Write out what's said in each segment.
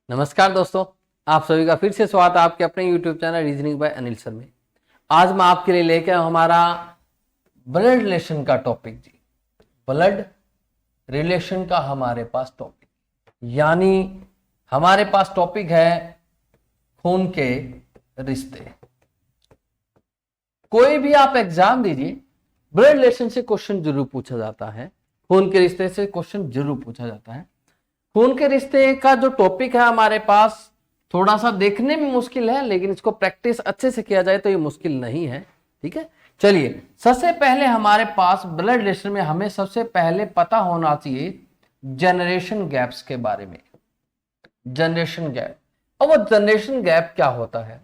नमस्कार दोस्तों, आप सभी का फिर से स्वागत है आपके अपने YouTube channel reasoning bye Anil sir में। आज मैं आपके लिए लेके आया हमारा ब्लड रिलेशन का टॉपिक जी। ब्लड रिलेशन का हमारे पास टॉपिक, यानी हमारे पास टॉपिक है खून के रिश्ते। कोई भी आप एग्जाम दीजिए, ब्लड रिलेशन से क्वेश्चन जरूर पूछा जाता है, खून के रिश्ते से क्वेश्चन जरूर पूछा जाता है। खून के रिश्ते का जो टॉपिक है हमारे पास थोड़ा सा देखने में मुश्किल है, लेकिन इसको प्रैक्टिस अच्छे से किया जाए तो ये मुश्किल नहीं है। ठीक है, चलिए सबसे पहले हमारे पास ब्लड रिलेशन में हमें सबसे पहले पता होना चाहिए जनरेशन गैप्स के बारे में। जनरेशन गैप, अब वो जनरेशन गैप क्या होता है?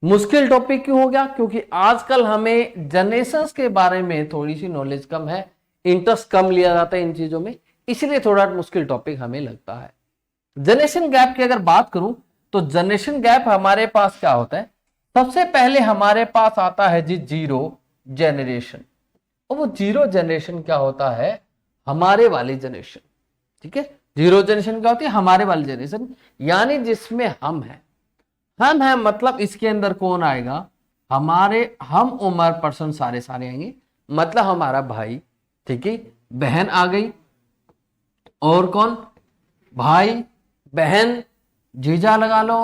मुश्किल टॉपिक क्यों हो गया? क्योंकि आजकल हमें जनरेशंस के बारे में थोड़ी सी नॉलेज कम है, इंटरेस्ट कम लिया जाता है इन चीजों में, इसलिए थोड़ा मुश्किल टॉपिक हमें लगता है। जनरेशन गैप की अगर बात करूं तो जनरेशन गैप हमारे पास क्या होता है? सबसे पहले हमारे पास आता है जी जीरो जनरेशन। और वो जीरो जनरेशन क्या होता है? हमारे वाली जनरेशन। ठीक है, जीरो जनरेशन क्या होती है? हमारे वाली जनरेशन, यानी जिसमें हम हैं। हम हैं मतलब इसके अंदर कौन आएगा? हमारे हम उम्र पर्सन सारे आएंगे, मतलब हमारा भाई, ठीक है, बहन आ गई, और कौन? भाई बहन, जीजा लगा लो,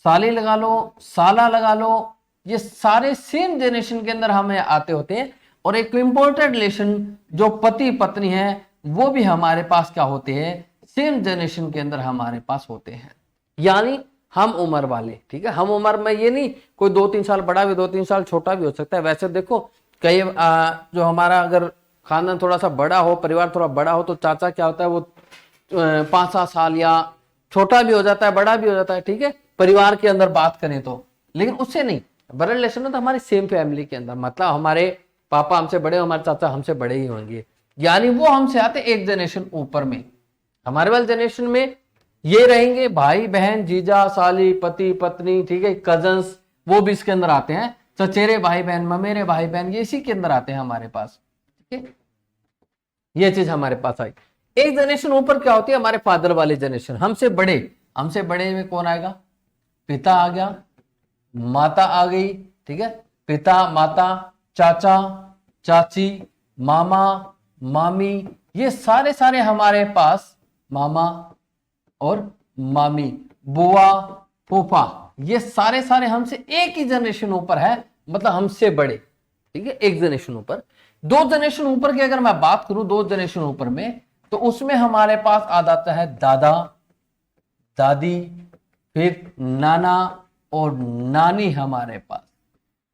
साली लगा लो, साला लगा लो, ये सारे सेम जनरेशन के अंदर हमें आते होते हैं। और एक इंपॉर्टेंट रिलेशन जो पति पत्नी है वो भी हमारे पास क्या होते हैं? सेम जनरेशन के अंदर हमारे पास होते हैं, यानी हम उम्र वाले। ठीक है, हम उम्र में ये नहीं कोई 2-3 साल बड़ा भी, 2-3 साल छोटा भी हो सकता है। वैसे देखो कई जो हमारा अगर खानदान थोड़ा सा बड़ा हो, परिवार थोड़ा बड़ा हो, तो चाचा क्या होता है वो 5-7 साल या छोटा भी हो जाता है, बड़ा भी हो जाता है। ठीक है, परिवार के अंदर बात करें तो, लेकिन उससे नहीं, ब्लड रिलेशन में तो हमारी सेम फैमिली के अंदर, मतलब हमारे पापा हमसे बड़े, हमारे चाचा हमसे बड़े ही होंगे, यानी वो हमसे आते एक जनरेशन ऊपर में। हमारे वाले जनरेशन में ये रहेंगे भाई बहन, जीजा साली, पति पत्नी, ठीक है, कजन्स, वो भी इसके अंदर आते हैं, चचेरे भाई बहन, ममेरे भाई बहन, ये इसी के अंदर आते हैं हमारे पास। ठीक है, ये चीज हमारे पास आई। एक जनरेशन ऊपर क्या होती है? हमारे फादर वाली जनरेशन, हमसे बड़े। हमसे बड़े में कौन आएगा? पिता आ गया, माता आ गई। ठीक है, पिता, माता, चाचा, चाची, मामा, मामी, ये सारे हमारे पास, मामा और मामी, बुआ, फूफा, ये सारे हमसे एक ही जनरेशन ऊपर है, मतलब हमसे बड़े। ठीक है, एक जनरेशन ऊपर। 2 जनरेशन ऊपर की अगर मैं बात करूं, 2 जनरेशन ऊपर में, तो उसमें हमारे पास आ जाता है दादा, दादी, फिर नाना और नानी हमारे पास।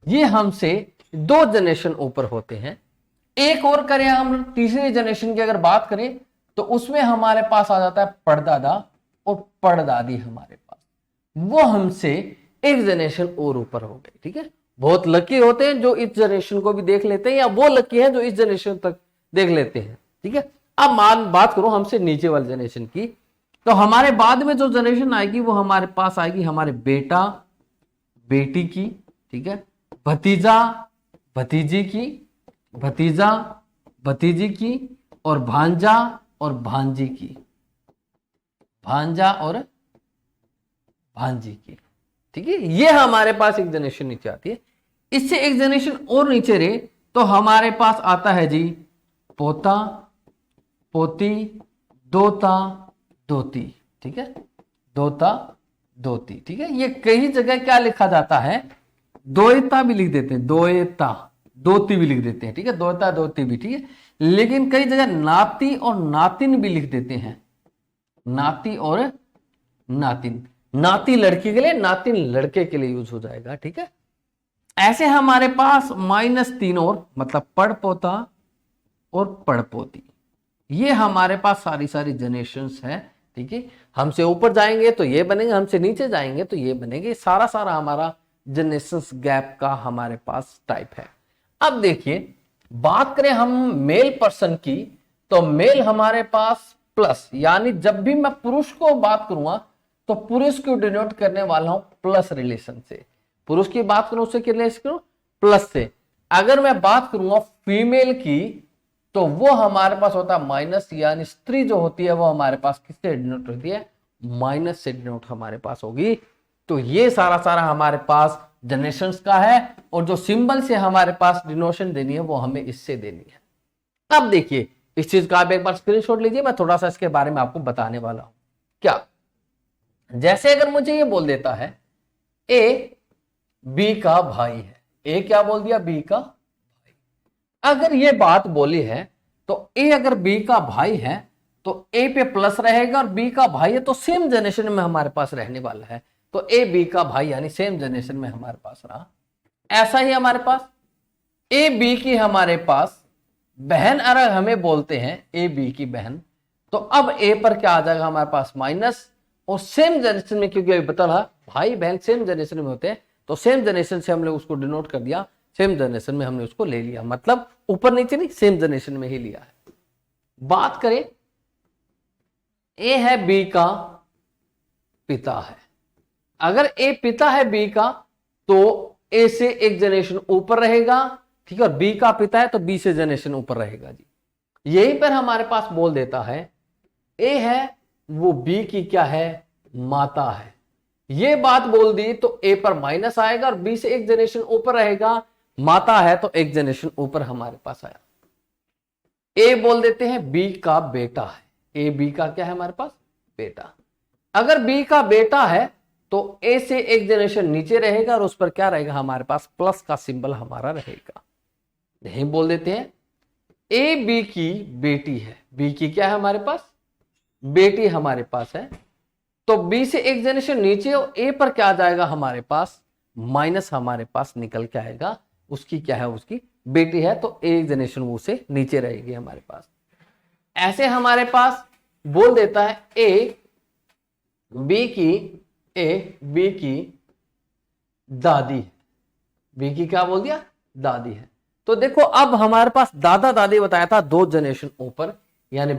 ये हमसे 2 जनरेशन ऊपर होते हैं। एक और करें हम, तीसरी जनरेशन की अगर बात करें, तो उसमें हमारे पास आ जाता है परदादा और परदादी हमारे पास। वो हमसे एक जनरेशन और ऊपर हो गए। ठीक है, बहुत लकी होते हैं जो इस जनरेशन को भी देख लेते हैं, या वो लकी हैं जो इस जनरेशन तक देख लेते हैं। ठीक है, अब मान बात करो हमसे नीचे वाले जनरेशन की, तो हमारे बाद में जो जनरेशन आएगी वो हमारे पास आएगी हमारे बेटा बेटी की, ठीक है, भतीजा भतीजी की, भतीजा भतीजी की, और भांजा और भांजी की, भांजा और भांजी की। ठीक है, ये हमारे पास एक जनरेशन नीचे आती है। इससे एक जनरेशन और नीचे रहे तो हमारे पास आता है जी पोता पोती, दोता दोती। ठीक है, दोता दोती। ठीक है, ये कई जगह क्या लिखा जाता है? दोएता भी लिख देते हैं, दोएता, दोती भी लिख देते हैं। ठीक है, दोता दोती भी, ठीक है, लेकिन कई जगह नाती और नातिन भी लिख देते हैं, नाती और नातिन। नाती लड़की के लिए, नातिन लड़के के लिए यूज हो जाएगा। ठीक है, ऐसे हमारे पास -3 और, मतलब पड़पोता और पड़पोती, ये हमारे पास सारी जनरेशंस हैं। ठीक है, हमसे ऊपर जाएंगे तो ये बनेंगे, हमसे नीचे जाएंगे तो ये बनेंगे। सारा हमारा जनरेशंस गैप का हमारे पास टाइप है। अब देखिए, बात करें हम मेल पर्सन की, तो मेल हमारे पास प्लस, यानी जब भी मैं पुरुष को बात करूंगा तो पुरुष को डिनोट करने वाला हूं प्लस रिलेशन से। पुरुष की बात करूं उससे रिलेशन करूं प्लस से। अगर मैं बात करूंगा फीमेल की, तो वो हमारे पास होता है माइनस, यानी स्त्री जो होती है वो हमारे पास किससे डिनोट होती है? माइनस से डिनोट हमारे पास होगी। तो ये सारा सारा हमारे पास जनरेशंस का है, और जो सिंबल से हमारे पास डिनोशन देनी है वो हमें इससे देनी है। अब देखिए इस चीज का आप एक बार स्क्रीनशॉट लीजिए, मैं थोड़ा सा इसके बारे में आपको बताने वाला हूं। क्या, जैसे अगर मुझे ये बोल देता है ए बी का भाई है, ए क्या बोल दिया, बी का भाई। अगर ये बात बोली है तो ए अगर बी का भाई है तो ए पे प्लस रहेगा, और बी का भाई है तो सेम जनरेशन में हमारे पास रहने वाला है, तो ए बी का भाई यानी सेम जनरेशन में हमारे पास रहा। ऐसा ही हमारे पास ए बी की हमारे पास बहन अगर हमें बोलते हैं ए बी की बहन, तो अब ए पर क्या आ जाएगा हमारे पास माइनस, और सेम जनरेशन में, क्योंकि अभी बता रहा भाई बहन सेम जनरेशन में होते हैं, तो सेम जनरेशन से हमने उसको डिनोट कर दिया, सेम जनरेशन में हमने उसको ले लिया, मतलब ऊपर नीचे नहीं, सेम जनरेशन में ही लिया है। बात करें ए है बी का पिता है, अगर ए पिता है बी का तो ए से एक जनरेशन ऊपर रहेगा, ठीक है, और बी का पिता है तो बी से जनरेशन ऊपर रहेगा जी। यहीं पर हमारे पास बोल देता है ए है वो बी की क्या है, माता है। ये बात बोल दी तो ए पर माइनस आएगा, और बी से एक जनरेशन ऊपर रहेगा, माता है तो एक जनरेशन ऊपर हमारे पास आया। ए बोल देते हैं बी का बेटा है, ए बी का क्या है हमारे पास, बेटा। अगर बी का बेटा है तो ए से एक जनरेशन नीचे रहेगा, और उस पर क्या रहेगा हमारे पास, प्लस का सिंबल हमारा रहेगा। यही बोल देते हैं ए बी की बेटी है, बी की क्या है हमारे पास, बेटी हमारे पास है, तो बी से एक जनरेशन नीचे, और ए पर क्या आ जाएगा हमारे पास, माइनस हमारे पास निकल के आएगा, उसकी क्या है, उसकी बेटी है, तो एक जनरेशन वो से नीचे रहेगी हमारे पास। ऐसे हमारे पास बोल देता है ए बी की दादी है, बी की क्या बोल दिया, दादी है। तो देखो अब हमारे पास दादा दादी बताया था 2 जनरेशन ऊपर, यानी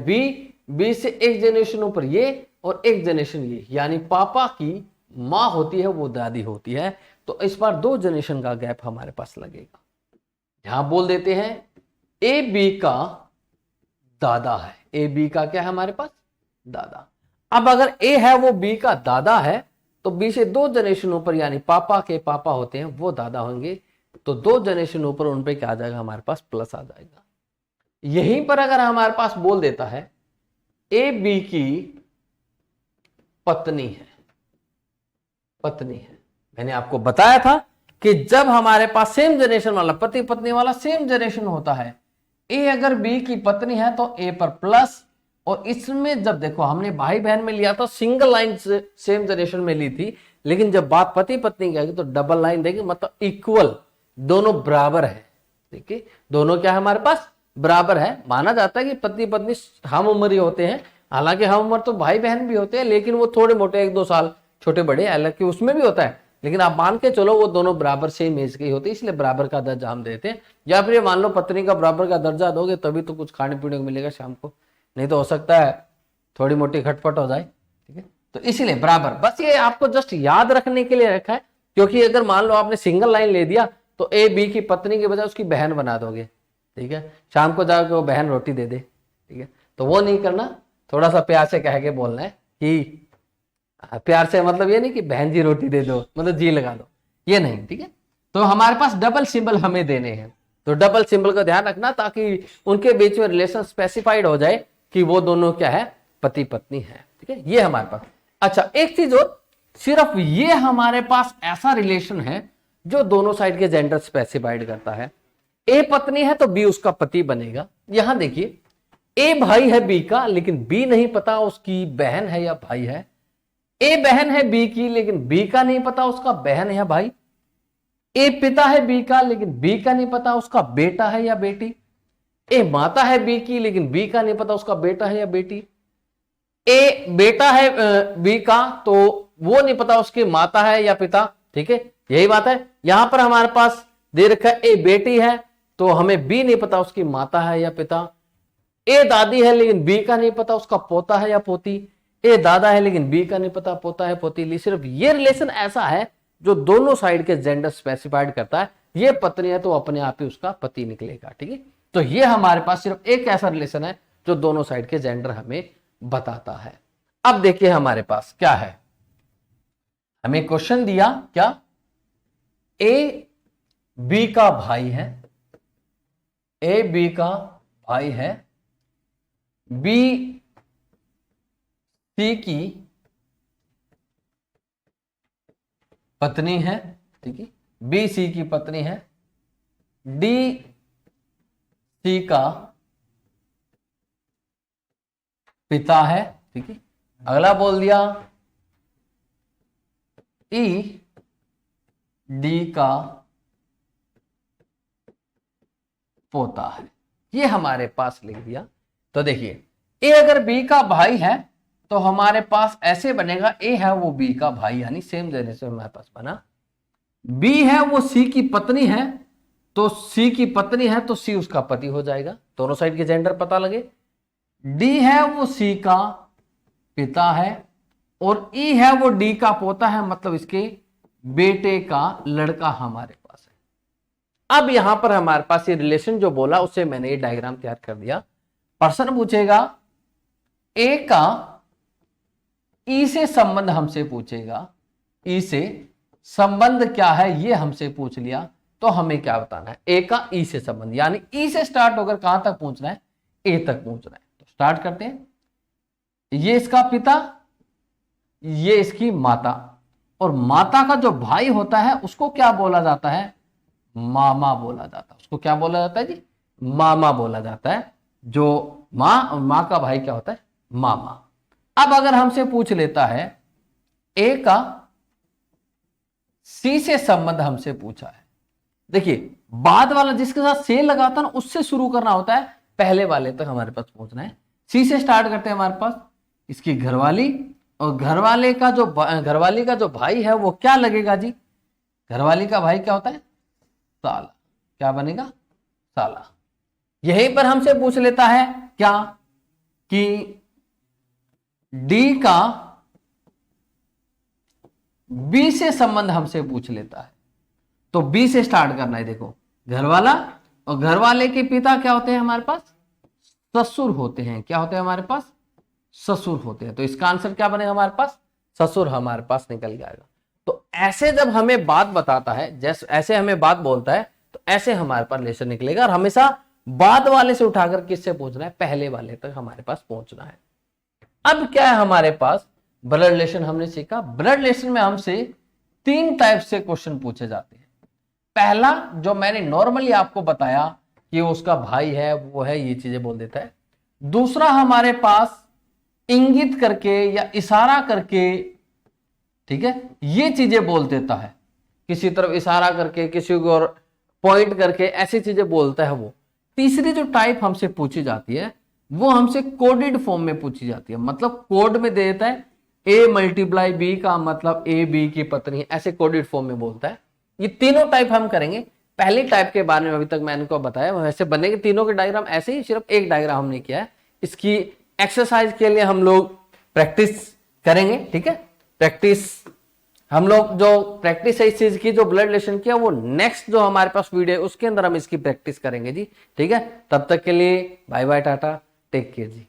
बी से एक जनरेशन ऊपर ये, और एक जनरेशन ये, यानी पापा की मां होती है वो दादी होती है, तो इस बार 2 जनरेशन का गैप हमारे पास लगेगा। यहां बोल देते हैं ए बी का दादा है, ए बी का क्या है हमारे पास, दादा। अब अगर ए है वो बी का दादा है तो बी से 2 जनरेशन ऊपर, यानी पापा के पापा होते हैं वो दादा होंगे, तो 2 जनरेशन ऊपर उन पे क्या आ जाएगा हमारे पास, प्लस आ जाएगा। यहीं पर अगर हमारे पास बोल देता है ए बी की पत्नी है, मैंने आपको बताया था कि जब हमारे पास सेम जनरेशन वाला, पति पत्नी वाला सेम जनरेशन होता है, ए अगर बी की पत्नी है तो ए पर प्लस, और इसमें जब देखो हमने भाई बहन में लिया था सिंगल लाइन से सेम जनरेशन में ली थी, लेकिन जब बात पति पत्नी की आएगी तो डबल लाइन देगी, मतलब इक्वल, दोनों बराबर है। देखिए दोनों क्या है हमारे पास, बराबर है। माना जाता है कि पति पत्नी हम उम्र ही होते हैं, हालांकि हम उम्र तो भाई बहन भी होते हैं, लेकिन वो थोड़े मोटे 1-2 साल छोटे बड़े हालांकि उसमें भी होता है, लेकिन आप मान के चलो वो दोनों बराबर सेम एज के होते हैं, इसलिए बराबर का दर्जा हम देते हैं। या फिर मान लो पत्नी का बराबर का दर्जा दोगे तभी तो कुछ खाने पीने को मिलेगा शाम को, नहीं तो हो सकता है थोड़ी मोटी खटपट हो जाए, ठीक है। तो इसीलिए बराबर, बस ये आपको जस्ट याद रखने के लिए रखा है, क्योंकि अगर मान लो आपने सिंगल लाइन ले दिया तो ए बी की पत्नी के बजाय उसकी बहन बना दोगे, ठीक है, शाम को जाकर वो बहन रोटी दे दे, ठीक है, तो वो नहीं करना। थोड़ा सा प्यार से कह के बोलना है कि प्यार से मतलब ये नहीं कि बहन जी रोटी दे दो मतलब जी लगा दो, ये नहीं, ठीक है। तो हमारे पास डबल सिंबल हमें देने हैं, तो डबल सिंबल का ध्यान रखना ताकि उनके बीच में रिलेशन स्पेसिफाइड हो जाए कि वो दोनों क्या है, पति पत्नी है, ठीक है, ये हमारे पास। अच्छा एक चीज और, सिर्फ ये हमारे पास ऐसा रिलेशन है जो दोनों साइड के जेंडर स्पेसिफाइड करता है। ए पत्नी है तो बी उसका पति बनेगा। यहां देखिए ए भाई है बी का, लेकिन बी नहीं पता उसकी बहन है या भाई है। ए बहन है बी की, लेकिन बी का नहीं पता उसका बहन है या भाई। ए पिता है बी का, लेकिन बी का नहीं पता उसका बेटा है या बेटी। ए माता है बी की, लेकिन बी का नहीं पता उसका बेटा है या बेटी। ए बेटा है बी का, तो वो नहीं पता उसकी माता है या पिता, ठीक है, यही बात है। यहां पर हमारे पास दे रखा है ए बेटी है, तो हमें बी नहीं पता उसकी माता है या पिता। ए दादी है लेकिन बी का नहीं पता उसका पोता है या पोती। ए दादा है लेकिन बी का नहीं पता पोता है पोती। सिर्फ ये रिलेशन ऐसा है जो दोनों साइड के जेंडर स्पेसिफाइड करता है। ये पत्नी है तो अपने आप ही उसका पति निकलेगा, ठीक है। तो ये हमारे पास सिर्फ एक ऐसा रिलेशन है जो दोनों साइड के जेंडर हमें बताता है। अब देखिए हमारे पास क्या है, हमें क्वेश्चन दिया क्या, ए बी का भाई है, ए बी का भाई है, बी सी की पत्नी है, ठीक है, बी सी की पत्नी है, डी सी का पिता है, ठीक है। अगला बोल दिया ई डी का पोता है, ये हमारे पास लिख दिया। तो देखिए ए अगर बी का भाई है तो हमारे पास ऐसे बनेगा, ए है वो बी का भाई, यानी सेम जैसे से हमारे पास बना। बी है वो सी की पत्नी है, तो सी की पत्नी है तो सी उसका पति हो जाएगा, दोनों साइड के जेंडर पता लगे। डी है वो सी का पिता है, और ई है वो डी का पोता है, मतलब इसके बेटे का लड़का हमारे पास है। अब यहां पर हमारे पास ये रिलेशन जो बोला उससे मैंने ये डायग्राम तैयार कर दिया। प्रश्न पूछेगा ए का ई से संबंध हमसे पूछेगा, ई से संबंध क्या है ये हमसे पूछ लिया, तो हमें क्या बताना है, ए का ई से संबंध, यानी ई से स्टार्ट होकर कहां तक पहुंचना है, ए तक पहुंचना है। तो स्टार्ट करते हैं। ये इसका पिता, ये इसकी माता, और माता का जो भाई होता है उसको क्या बोला जाता है, मामा बोला जाता है। उसको क्या बोला जाता है जी, मामा बोला जाता है। जो मां का भाई क्या होता है, मामा। अब अगर हमसे पूछ लेता है ए का सी से संबंध हमसे पूछा है, देखिए बाद वाला जिसके साथ से लगाता ना उससे शुरू करना होता है, पहले वाले तक हमारे पास पहुंचना है। सी से स्टार्ट करते हैं, हमारे पास इसकी घरवाली, और घरवाली का जो भाई है वो क्या लगेगा जी, घरवाली का भाई क्या होता है, साला। क्या बनेगा, साला। यहीं पर हमसे पूछ लेता है क्या कि डी का बी से संबंध हमसे पूछ लेता है, तो बी से स्टार्ट करना है। देखो घरवाला, और घरवाले के पिता क्या होते हैं हमारे पास, ससुर होते हैं। क्या होते हैं हमारे पास, ससुर होते हैं। तो इसका आंसर क्या बनेगा हमारे पास, ससुर हमारे पास निकल जाएगा। तो ऐसे जब हमें बात बताता है, जैसे ऐसे हमें बात बोलता है, तो ऐसे हमारे पास रिलेशन निकलेगा। और हमेशा बाद वाले से उठाकर किससे पहुंचना है, पहले वाले तक हमारे पास पहुंचना है। अब क्या है हमारे पास, ब्लड रिलेशन हमने सीखा। ब्लड रिलेशन में हमसे 3 टाइप से क्वेश्चन पूछे जाते हैं। पहला जो मैंने नॉर्मली आपको बताया कि उसका भाई है, वो है, ये चीजें बोल देता है। दूसरा हमारे पास इंगित करके या इशारा करके, ठीक है, ये चीजें बोल देता है, किसी तरफ इशारा करके, किसी को पॉइंट करके, ऐसी चीजें बोलता है वो। तीसरी जो टाइप हमसे पूछी जाती है वो हमसे कोडेड फॉर्म में पूछी जाती है, मतलब कोड में दे देता है ए मल्टीप्लाई बी का मतलब ए बी की पत्नी, ऐसे कोडेड फॉर्म में बोलता है। ये तीनों टाइप हम करेंगे। पहली टाइप के बारे में अभी तक मैंने को बताया, वैसे बनेंगे तीनों के डायग्राम ऐसे ही, सिर्फ एक डायग्राम हमने किया है। इसकी एक्सरसाइज के लिए हम लोग प्रैक्टिस करेंगे, ठीक है। प्रैक्टिस हम लोग जो प्रैक्टिस है इस चीज की, जो ब्लड रिलेशन किया, वो नेक्स्ट जो हमारे पास वीडियो है उसके अंदर हम इसकी प्रैक्टिस करेंगे जी, ठीक है। तब तक के लिए bye bye, tata, take care जी।